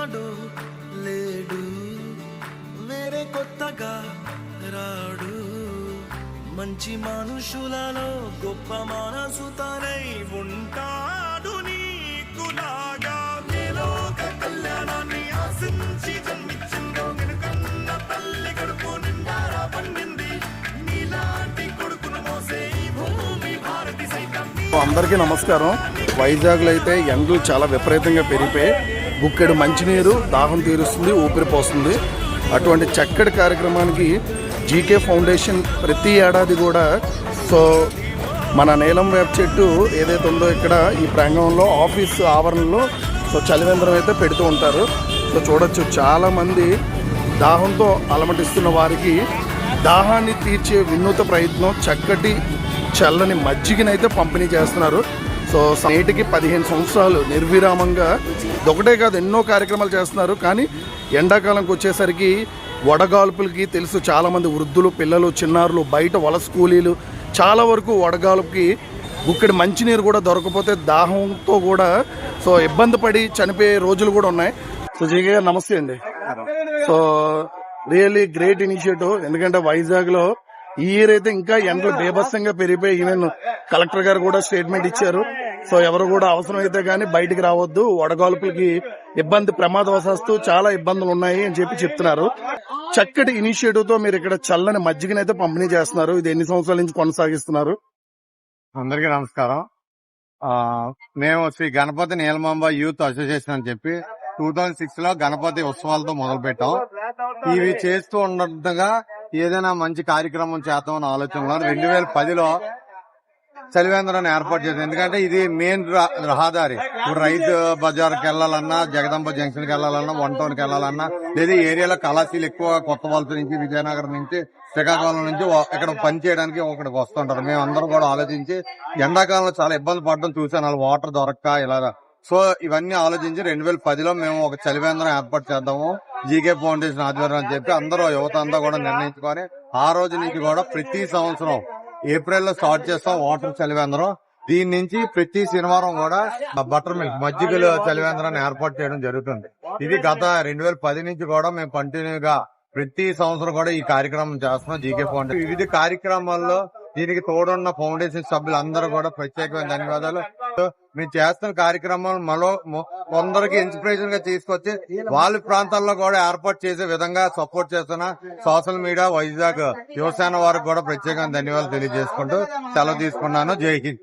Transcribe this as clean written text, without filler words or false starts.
ఉన్నాడో లేడు, వేరే కొత్తగా రాడు. మంచి మనుషులలో గొప్ప మనసు తనై ఉంటాడు. నీకులాగా మేలోక కళ్యాణాన్ని ఆశించి జన్మించిందో వెనుకన్న తల్లి కడుపు నిండారా పండింది. నీలాంటి కొడుకును మోసే ఈ భూమి భారతి సైతం. అందరికీ నమస్కారం. వైజాగ్లో అయితే ఎండలు చాలా విపరీతంగా పెరిగిపోయి గుక్కెడు మంచినీరు దాహం తీరుస్తుంది, ఊపిరి పోస్తుంది. అటువంటి చక్కటి కార్యక్రమానికి జీకే ఫౌండేషన్ ప్రతి ఏడాది కూడా మన నీలం వేప చెట్టు ఏదైతే ఉందో ఇక్కడ ఈ ప్రాంగణంలో ఆఫీస్ ఆవరణలో చలివేంద్రం అయితే పెడుతూ ఉంటారు. చూడొచ్చు చాలామంది దాహంతో అలమటిస్తున్న వారికి దాహాన్ని తీర్చే వినూత్న ప్రయత్నం చక్కటి చల్లని మజ్జిగనైతే పంపిణీ చేస్తున్నారు. నేటికి 15 సంవత్సరాలు నిర్విరామంగా ఒకటే కాదు ఎన్నో కార్యక్రమాలు చేస్తున్నారు. కానీ ఎండాకాలంకి వచ్చేసరికి వడగాల్పులకి తెలుసు చాలామంది వృద్ధులు, పిల్లలు, చిన్నారులు, బయట వలస కూలీలు చాలా వరకు వడగాల్పుకి గుక్కడి మంచినీరు కూడా దొరకపోతే దాహంతో కూడా ఇబ్బంది పడి చనిపోయే రోజులు కూడా ఉన్నాయి. జీకే గారు నమస్తే అండి. Really great initiative. ఎందుకంటే వైజాగ్లో ఈ ఇయర్ అయితే ఇంకా ఎండలు బేభత్సంగా పెరిగిపోయి ఈవెన్ కలెక్టర్ గారు కూడా స్టేట్మెంట్ ఇచ్చారు. ఎవరు కూడా అవసరం అయితే కానీ బయటికి రావద్దు, వడగాల్పులకి ఇబ్బంది ప్రమాదవశాస్తు చాలా ఇబ్బందులు ఉన్నాయి అని చెప్తున్నారు. చక్కటి ఇనిషియేటివ్ తో మీరు ఇక్కడ చల్లని మజ్జిగనైతే పంపిణీ చేస్తున్నారు. ఇది ఎన్ని సంవత్సరాల నుంచి కొనసాగిస్తున్నారు? అందరికీ నమస్కారం. మేము శ్రీ గణపతి నీలమాంబ యూత్ అసోసియేషన్ అని చెప్పి 2006 లో గణపతి ఉత్సవాలతో మొదలు పెట్టాం. ఇవి చేస్తూ ఉండగా ఏదైనా మంచి కార్యక్రమం చేద్దామన్న ఆలోచనలో 2010లో చలివేంద్రాన్ని ఏర్పాటు చేశాం. ఎందుకంటే ఇది మెయిన్ రహదారి. ఇప్పుడు రైతు బజార్కి వెళ్లాలన్నా, జగదంబ జంక్షన్ కి వెళ్లాలన్నా, 1 టౌన్ కి వెళ్లాలన్నా, లేదా ఏరియాలో కళాశీలు ఎక్కువ కొత్త వలస నుంచి, విజయనగరం నుంచి, శ్రీకాకుళం నుంచి ఇక్కడ పని చేయడానికి ఒకటికి వస్తుంటారు. మేము అందరం కూడా ఆలోచించి ఎండాకాలంలో చాలా ఇబ్బంది పడడం చూసాను. వాళ్ళు వాటర్ దొరక్క ఇలా. ఇవన్నీ ఆలోచించి 2010లో మేము ఒక చలివేంద్రం ఏర్పాటు చేద్దాము జీకే ఫౌండేషన్ ఆధ్వర్యం అని చెప్పి అందరూ యువత అంతా కూడా నిర్ణయించుకొని ఆ రోజు నుంచి కూడా ప్రతి సంవత్సరం ఏప్రిల్లో స్టార్ట్ చేస్తాం వాటర్ చలివేంద్రం. దీని నుంచి ప్రతి శనివారం కూడా బటర్ మిల్క్ మజ్జిగలు చలివేంద్రాన్ని ఏర్పాటు చేయడం జరుగుతుంది. ఇది గత 2010 నుంచి కూడా మేము కంటిన్యూగా ప్రతి సంవత్సరం కూడా ఈ కార్యక్రమం చేస్తున్నాం. జీకే ఫౌండేషన్ వివిధ కార్యక్రమాల్లో దీనికి తోడున్న ఫౌండేషన్ సభ్యులందరూ కూడా ప్రత్యేకమైన ధన్యవాదాలు. మేము చేస్తున్న కార్యక్రమాలు మరో కొందరికి ఇన్స్పిరేషన్ గా తీసుకొచ్చి వాళ్ళ ప్రాంతాల్లో కూడా ఏర్పాటు చేసే విధంగా సపోర్ట్ చేస్తున్న సోషల్ మీడియా వైజాగ్ యువసేన వారికి కూడా ప్రత్యేకంగా ధన్యవాదాలు తెలియజేసుకుంటూ సెలవు తీసుకున్నాను. జై హింద్.